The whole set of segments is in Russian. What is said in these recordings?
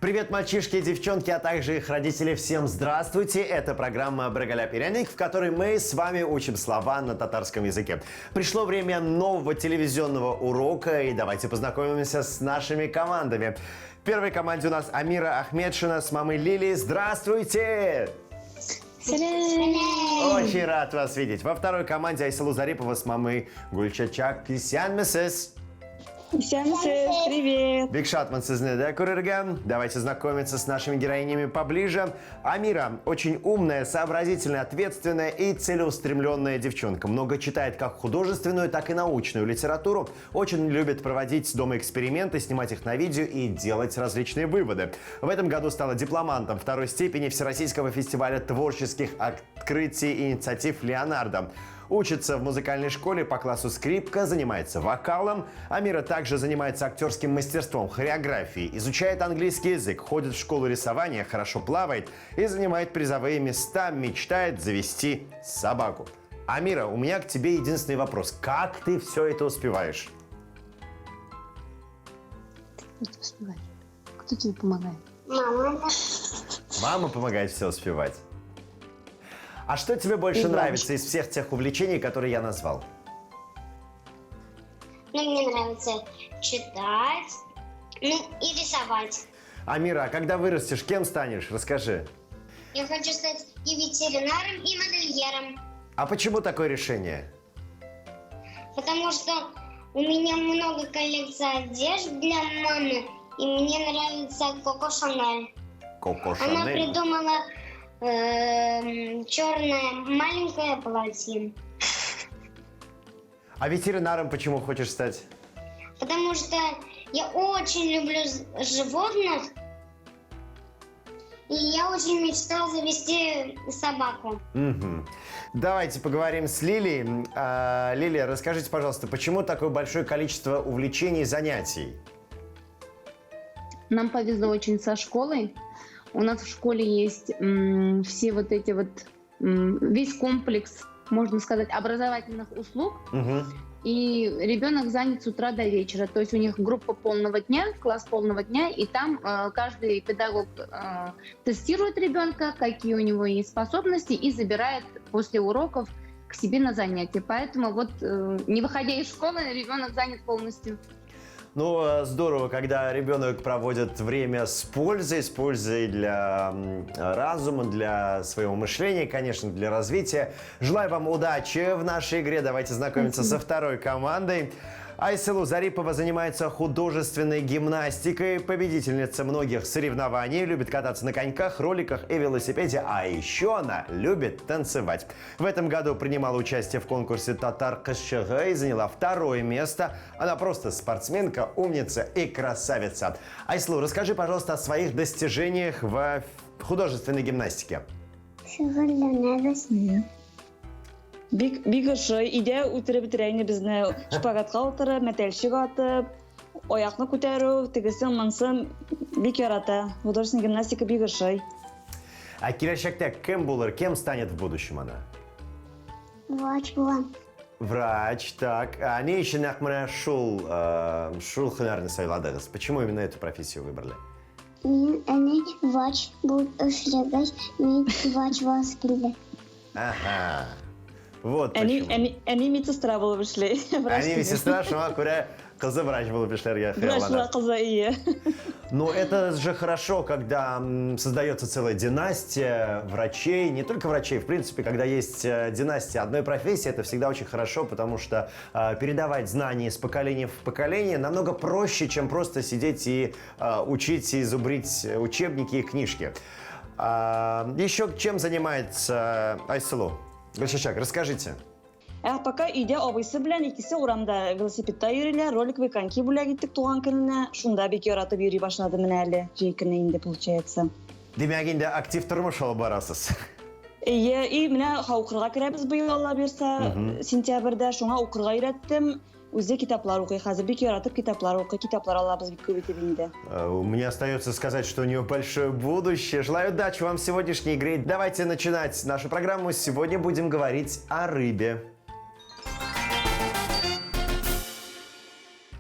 Привет, мальчишки и девчонки, а также их родители. Всем здравствуйте. Это программа «Брагаля Перяник», в которой мы с вами учим слова на татарском языке. Пришло время нового телевизионного урока, и давайте познакомимся с нашими командами. В первой команде у нас Амира Ахмедшина с мамой Лили. Здравствуйте! Очень рад вас видеть. Во второй команде Айсалу Зарипова с мамой Гульчачак. Привет! Бигшатман Сизнеде Курырган. Давайте знакомиться с нашими героинями поближе. Амира очень умная, сообразительная, ответственная и целеустремленная девчонка. Много читает как художественную, так и научную литературу. Очень любит проводить дома эксперименты, снимать их на видео и делать различные выводы. В этом году стала дипломантом второй степени Всероссийского фестиваля творческих открытий и инициатив «Леонардо». Учится в музыкальной школе по классу скрипка, занимается вокалом. Амира также занимается актерским мастерством, хореографией, изучает английский язык, ходит в школу рисования, хорошо плавает и занимает призовые места, мечтает завести собаку. Амира, у меня к тебе единственный вопрос. Как ты все это успеваешь? Кто тебе помогает? Мама. Мама помогает все успевать. А что тебе больше нравится из всех тех увлечений, которые я назвал? Мне нравится читать, и рисовать. Амира, а когда вырастешь, кем станешь? Расскажи. Я хочу стать и ветеринаром, и модельером. А почему такое решение? Потому что у меня много коллекций одежды для мамы, и мне нравится Коко Шанель. Коко Она Шанель. придумала черное маленькое платье. А ветеринаром почему хочешь стать? Потому что я очень люблю животных, и я очень мечтала завести собаку. Угу. Давайте поговорим с Лилией. Лилия, расскажите, пожалуйста, почему такое большое количество увлечений и занятий? Нам повезло очень со школой. У нас в школе есть все вот эти вот, весь комплекс, можно сказать, образовательных услуг. Угу. И ребенок занят с утра до вечера. То есть у них группа полного дня, класс полного дня, и там каждый педагог тестирует ребенка, какие у него есть способности, и забирает после уроков к себе на занятия. Поэтому вот не выходя из школы, ребенок занят полностью. Ну, здорово, когда ребенок проводит время с пользой для разума, для своего мышления, конечно, для развития. Желаю вам удачи в нашей игре. Давайте знакомиться со второй командой. Айсалу Зарипова занимается художественной гимнастикой, победительница многих соревнований, любит кататься на коньках, роликах и велосипеде, а еще она любит танцевать. В этом году принимала участие в конкурсе «Татар Кашчага» и заняла второе место. Она просто спортсменка, умница и красавица. Айсалу, расскажи, пожалуйста, о своих достижениях в художественной гимнастике. Бик ошый, иде үтіріп бітірәйіні бізні шпагатқа отырып, мәтәлшік атып, ояқны көтеру, тігісін, маңсын бик ярата. Художественная гимнастика бик ошый. А келешекте кем булыр, кем станет в будущем она? Врач была. Врач, так. А не еще нахмара шул хынарны сайладыңыз. Почему именно эту профессию выбрали? Они врач был эшләгәч, мин врач вас килде. Ага. Вот почему. Они медсестра болып эшләй. Они медсестра, шуңа күрә кызы врач булып эшләргә Врач була кызы, ие. Но это же хорошо, когда создается целая династия врачей, не только врачей, в принципе, когда есть династия одной профессии, это всегда очень хорошо, потому что передавать знания из поколения в поколение намного проще, чем просто сидеть и учить и зубрить учебники и книжки. Еще чем занимается Айсалу? Гульчачак, расскажите. Пока иде абыйсы белән икесе урамда велосипедта йөриләр, ролик коньки бүләк иттек туган көненә. Шунда бик яратып йөри башлады менә әле, җәй көне инде получается. Демәк, инде актив тормыш алып барасыз. Ие, и менә укырга керәбез быел Алла бирсә, сентябрьдә, шуңа укырга өйрәттем. Үзе китаплар укый, хәзер бик яратып китаплар укый, китаплар алабыз бик күп итеп инде. Мне остается сказать, что у нее большое будущее. Желаю удачи вам в сегодняшней игре. Давайте начинать нашу программу. Сегодня будем говорить о рыбе.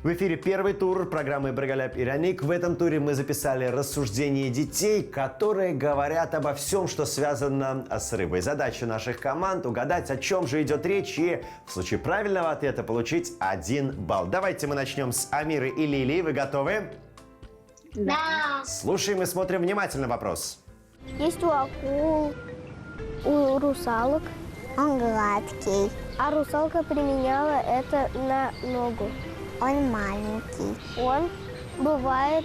В эфире первый тур программы «Брагаляп и Раник». В этом туре мы записали рассуждения детей, которые говорят обо всем, что связано с рыбой. Задача наших команд – угадать, о чем же идет речь, и в случае правильного ответа получить 1 балл. Давайте мы начнем с Амиры и Лилии. Вы готовы? Да. Слушаем и смотрим внимательно вопрос. Есть у акул, у русалок. Он гладкий. А русалка применяла это на ногу. Он маленький. Он бывает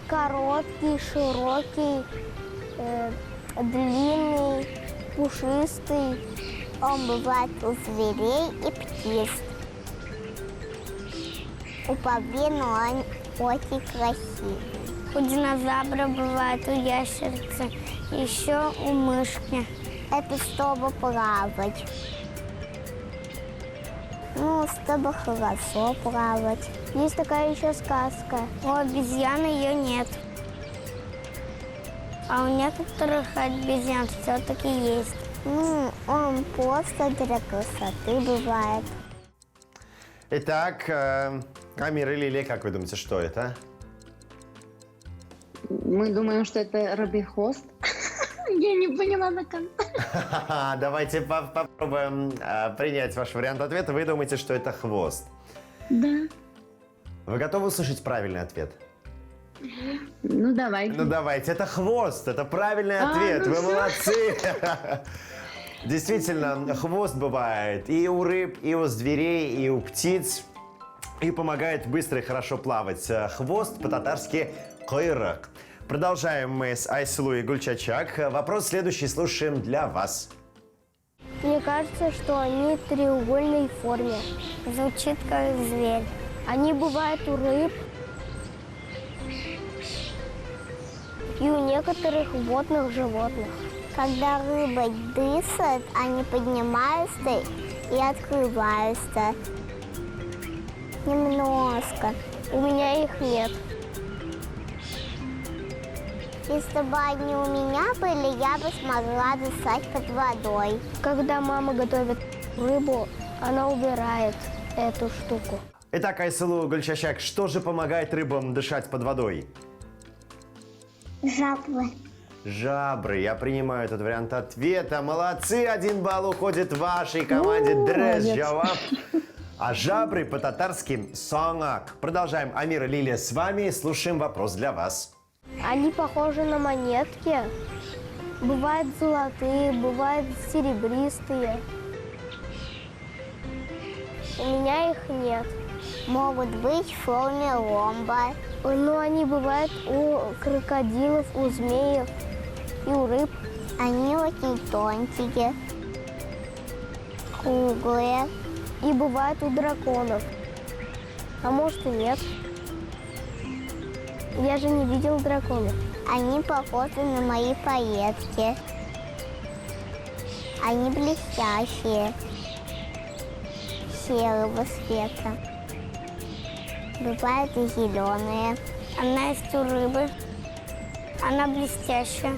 короткий, широкий, длинный, пушистый. Он бывает у зверей и птиц. У павлина он очень красивый. У динозавра бывает, у ящерицы, еще у мышки. Это чтобы плавать. Ну, чтобы хорошо плавать. Есть такая еще сказка. У обезьяны ее нет. А у некоторых обезьян все-таки есть. Ну, он просто для красоты бывает. Итак, Амира и Лилия, как вы думаете, что это? Мы думаем, что это рыбий хвост. Я не поняла до конца. Давайте попробуем принять ваш вариант ответа. Вы думаете, что это хвост? Да. Вы готовы услышать правильный ответ? Ну, давай. Ну давайте, это хвост, это правильный ответ. ну Вы всё. молодцы. Действительно, хвост бывает и у рыб, и у зверей, и у птиц. И помогает быстро и хорошо плавать. Хвост по-татарски койрак. Продолжаем мы с Айсулу и Гульчачак. Вопрос следующий слушаем для вас. Мне кажется, что они треугольной форме. Звучит как зверь. Они бывают у рыб и у некоторых водных животных. Когда рыба дышит, они поднимаются и открываются. Немножко. У меня их нет. Если бы они у меня были, я бы смогла дышать под водой. Когда мама готовит рыбу, она убирает эту штуку. Итак, Айсулу, Гульчачак, что же помогает рыбам дышать под водой? Жабры. Жабры. Я принимаю этот вариант ответа. Молодцы, 1 балл уходит вашей команде. Дрес Джаваб. А жабры по-татарски сонгак. Продолжаем. Амира, Лилия с вами. Слушаем вопрос для вас. Они похожи на монетки. Бывают золотые, бывают серебристые. У меня их нет. Могут быть в форме ромба. Но они бывают у крокодилов, у змеев и у рыб. Они очень тонкие, круглые. И бывают у драконов. А может и нет. Я же не видел драконов. Они похожи на мои пайетки. Они блестящие, серого цвета. Бывают и зеленые. Она есть у рыбы. Она блестящая.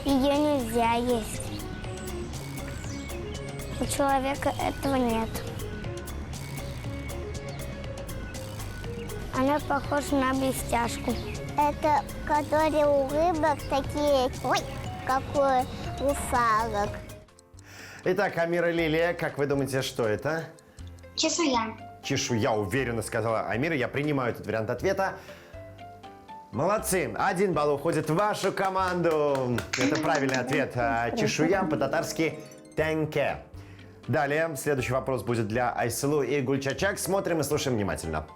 Ее нельзя есть. У человека этого нет. Она похожа на блестяшку. Это которые у рыбок такие, как у русалок. Итак, Амира, Лилия, как вы думаете, что это? Чешуя. Чешуя, уверенно сказала Амира. Я принимаю этот вариант ответа. Молодцы. 1 балл уходит в вашу команду. Это правильный ответ. Чешуя по-татарски тенке. Далее, следующий вопрос будет для Айсулу и Гульчачак. Смотрим и слушаем внимательно.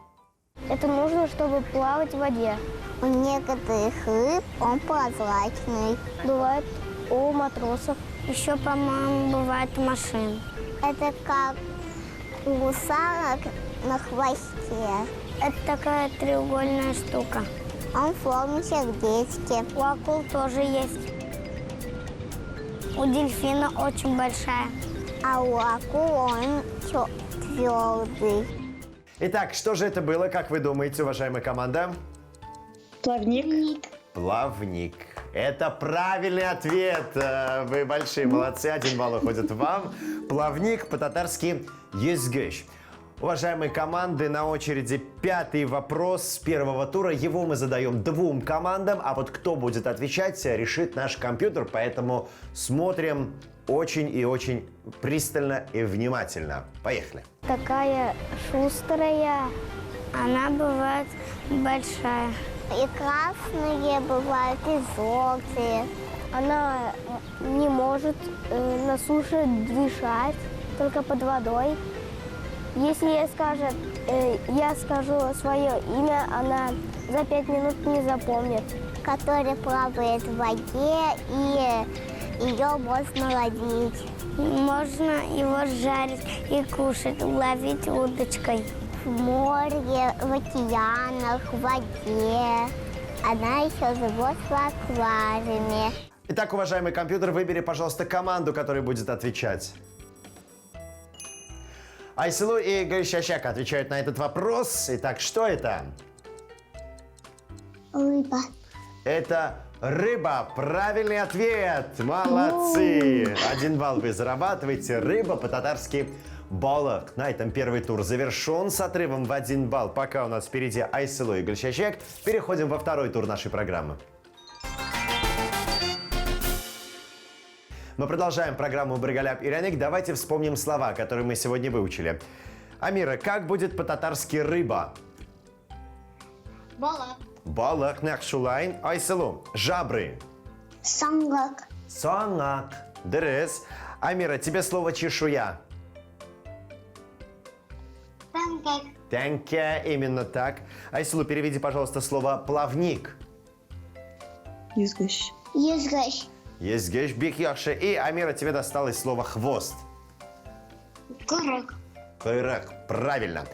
Это нужно, чтобы плавать в воде. У некоторых рыб он прозрачный. Бывает у матросов. Еще, по-моему, бывает у машин. Это как у русалок на хвосте. Это такая треугольная штука. Он в форме сердечки. У акул тоже есть. У дельфина очень большая. А у акул он твердый. Итак, что же это было, как вы думаете, уважаемая команда? Плавник. Плавник. Это правильный ответ. Вы большие молодцы. 1 балл уходит вам. Плавник по-татарски езгыш. Уважаемые команды, на очереди пятый вопрос с первого тура. Его мы задаем двум командам, а вот кто будет отвечать, решит наш компьютер. Поэтому смотрим очень и очень пристально и внимательно. Поехали. Такая шустрая, она бывает большая. И красные бывают, и желтые. Она не может на суше дышать, только под водой. Если я скажу свое имя, она за 5 минут не запомнит. Который плавает в воде, и ее можно ловить. Можно его жарить и кушать, ловить удочкой. В море, в океанах, в воде. Она еще живет в аквариуме. Итак, уважаемый компьютер, выбери, пожалуйста, команду, которая будет отвечать. Айсылу и Гульшашек отвечают на этот вопрос. Итак, что это? Рыба. Это рыба. Правильный ответ. Молодцы. 1 балл вы зарабатываете. Рыба по-татарски балык. На этом первый тур завершен с отрывом в 1 балл. Пока у нас впереди Айсылу и Гульшашек. Переходим во второй тур нашей программы. Мы продолжаем программу «Брыгаляп и Ряник». Давайте вспомним слова, которые мы сегодня выучили. Амира, как будет по-татарски рыба? Балак. Балак, Нахшулайн. Айсылу, жабры. Сангак. Сонгак. Дерес. Амира, тебе слово чешуя. Сангак. Тянке, именно так. Айсылу, переведи, пожалуйста, слово плавник. Юзгаш. Езгаш. Есть гешбих яхше. И, Амира, тебе досталось слово хвост. Курок. Кайрак. Правильно.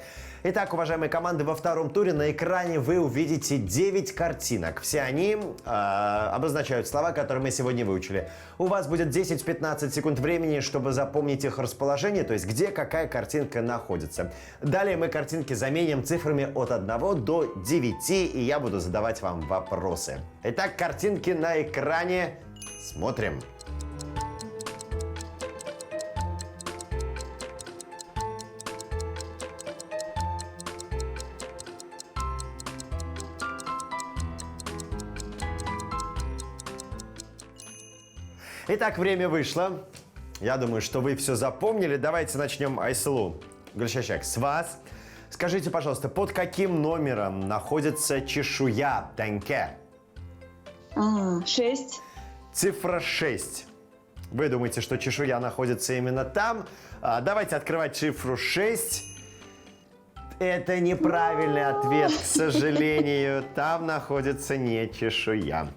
Итак, уважаемые команды, во втором туре на экране вы увидите 9 картинок. Все они обозначают слова, которые мы сегодня выучили. У вас будет 10-15 секунд времени, чтобы запомнить их расположение, то есть где какая картинка находится. Далее мы картинки заменим цифрами от 1 до 9, и я буду задавать вам вопросы. Итак, картинки на экране. Смотрим. Итак, время вышло. Я думаю, что вы все запомнили. Давайте начнем, Айсылу. Гульшашек, с вас. Скажите, пожалуйста, под каким номером находится чешуя тянке? 6. Цифра 6. Вы думаете, что чешуя находится именно там? Давайте открывать цифру 6. Это неправильный ответ, к сожалению. Там находится не чешуя.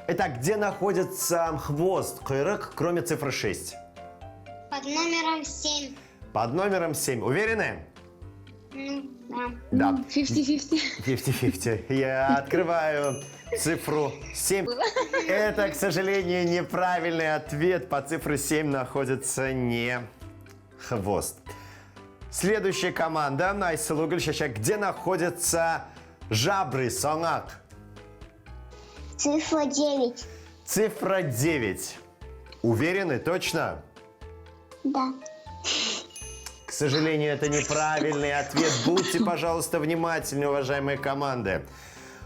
Итак, где находится хвост, кайрак, кроме цифры 6? Под номером 7. Под номером 7. Уверены? Да. Да. 50-50. 50-50. Я открываю цифру 7. Это, к сожалению, неправильный ответ. По цифре 7 находится не хвост. Следующая команда. Айсылу Гульшашек. Где находятся жабры, сонгак? Цифра 9. Цифра 9. Уверены? Точно? Да. К сожалению, это неправильный ответ. Будьте, пожалуйста, внимательны, уважаемые команды.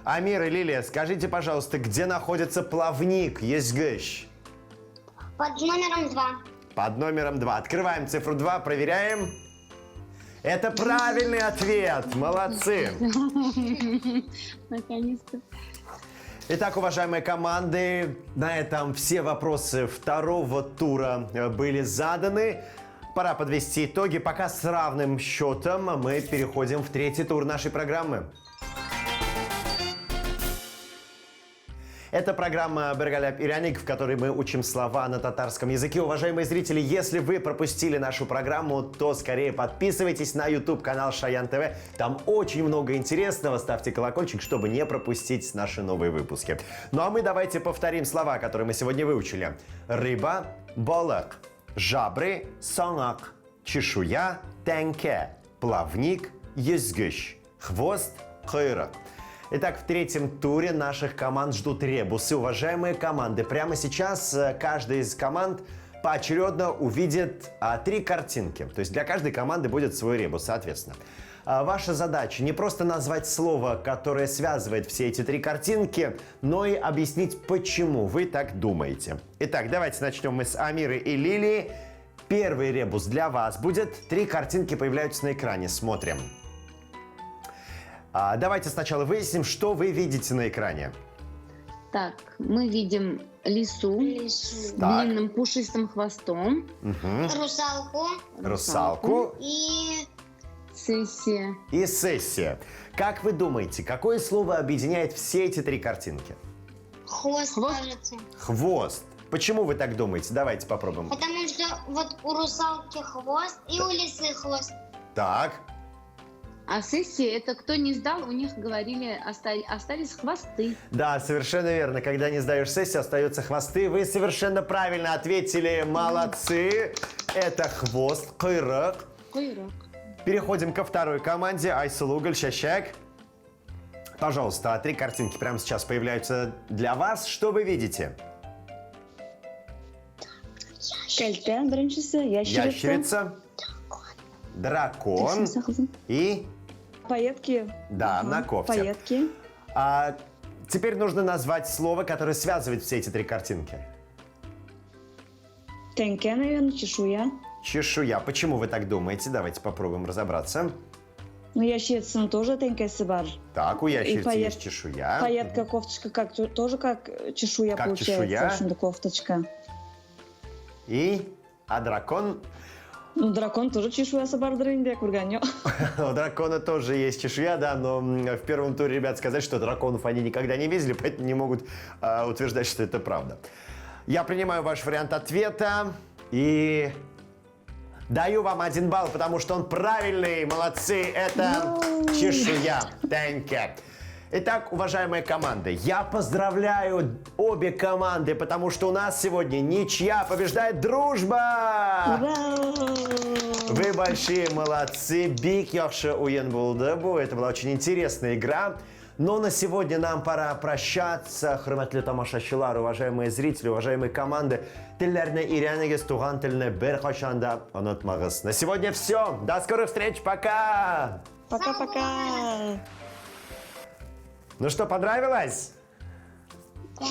Амир и Лилия, скажите, пожалуйста, где находится плавник? Езгыш. Под номером 2. Под номером 2. Открываем цифру 2, проверяем. Это правильный ответ. Молодцы. Наконец-то. Итак, уважаемые команды, на этом все вопросы второго тура были заданы. Пора подвести итоги. Пока с равным счетом мы переходим в третий тур нашей программы. Это программа «Брыгаляп и Ряник», в которой мы учим слова на татарском языке. Уважаемые зрители, если вы пропустили нашу программу, то скорее подписывайтесь на YouTube-канал Шаян ТВ. Там очень много интересного. Ставьте колокольчик, чтобы не пропустить наши новые выпуски. Ну а мы давайте повторим слова, которые мы сегодня выучили. Рыба, балык, жабры, сонгак, чешуя, тянке, плавник, езгыш, хвост, кайрак. Итак, в третьем туре наших команд ждут ребусы. Уважаемые команды, прямо сейчас каждая из команд поочередно увидит 3 картинки. То есть для каждой команды будет свой ребус, соответственно. Ваша задача не просто назвать слово, которое связывает все эти 3 картинки, но и объяснить, почему вы так думаете. Итак, давайте начнем мы с Амиры и Лилии. Первый ребус для вас будет. 3 картинки появляются на экране. Смотрим. Давайте сначала выясним, что вы видите на экране. Так, мы видим лису с Так. длинным пушистым хвостом, Русалку Русалку и сессия. и сессия. Как вы думаете, какое слово объединяет все эти 3 картинки? хвост, Хвост? кажется. Хвост. Почему вы так думаете? Давайте попробуем. Потому что вот у русалки хвост и у лисы хвост. Так. А сессия — это кто не сдал, у них говорили, остались хвосты. Да, совершенно верно. Когда не сдаешь сессию, остаются хвосты. Вы совершенно правильно ответили. Молодцы. Это хвост, кайрак. Койрок. Переходим ко второй команде. Айсулугаль, Шащак. Пожалуйста, 3 картинки прямо сейчас появляются для вас. Что вы видите? Кәлтә беренчесе, ящерица. Ящерица, дракон и... Пайетки. Да, на кофте. Пайетки. Теперь нужно назвать слово, которое связывает все эти 3 картинки. Тәңкә, наверное, чешуя. Чешуя. Почему вы так думаете? Давайте попробуем разобраться. Ну, ящерицын тоже тәңкәсе бар. Так, у ящерицы пайет- есть чешуя. Пайетка, кофточка, как, тоже как чешуя Как получается. чешуя. Шунда кофточка. А дракон? Ну, дракон тоже чешуясы бардыр инде, күргән юк. У дракона тоже есть чешуя, да, но в первом туре ребят сказать, что драконов они никогда не видели, поэтому не могут утверждать, что это правда. Я принимаю ваш вариант ответа и даю вам 1 балл, потому что он правильный. Молодцы, это чешуя. Тенке. Итак, уважаемые команды, я поздравляю обе команды, потому что у нас сегодня ничья, побеждает дружба! Вы большие молодцы. Бик яхшы уен булды бу. Это была очень интересная игра. Но на сегодня нам пора прощаться. Хөрмәтле тамашачылар, уважаемые зрители, уважаемые команды. Телләрне өйрәнегез, туган телне беркайчан да онытмагыз. На сегодня все. До скорых встреч. Пока! Пока-пока. Ну что, понравилось? Да.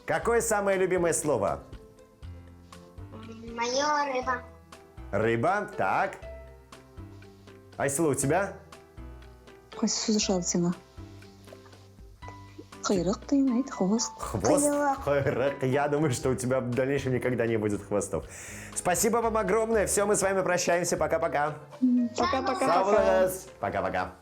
Какое самое любимое слово? Моя рыба. Рыба. Так. Айсла, у тебя? Кайсы сүз ошады сиңа? Кайрак дейм, хвост. Хвост? Хайрак. Я думаю, что у тебя в дальнейшем никогда не будет хвостов. Спасибо вам огромное. Все, мы с вами прощаемся. Пока-пока. Пока-пока. Сау болыңыз. Пока-пока.